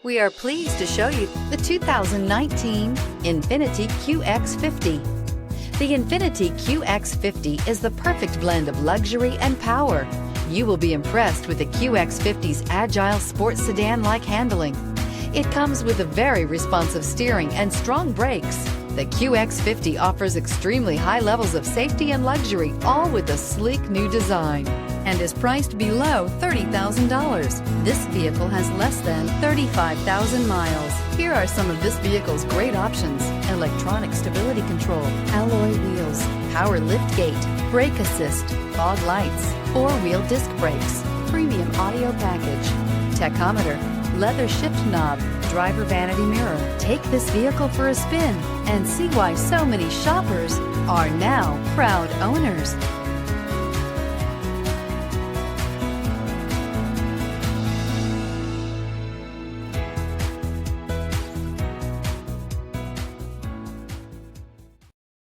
We are pleased to show you the 2019 INFINITI QX50. The INFINITI QX50 is the perfect blend of luxury and power. You will be impressed with the QX50's agile sports sedan-like handling. It comes with a very responsive steering and strong brakes. The QX50 offers extremely high levels of safety and luxury, all with a sleek new design, and is priced below $30,000. This vehicle has less than 35,000 miles. Here are some of this vehicle's great options: electronic stability control, alloy wheels, power liftgate, brake assist, fog lights, four-wheel disc brakes, premium audio package, tachometer, leather shift knob, driver vanity mirror. Take this vehicle for a spin and see why so many shoppers are now proud owners.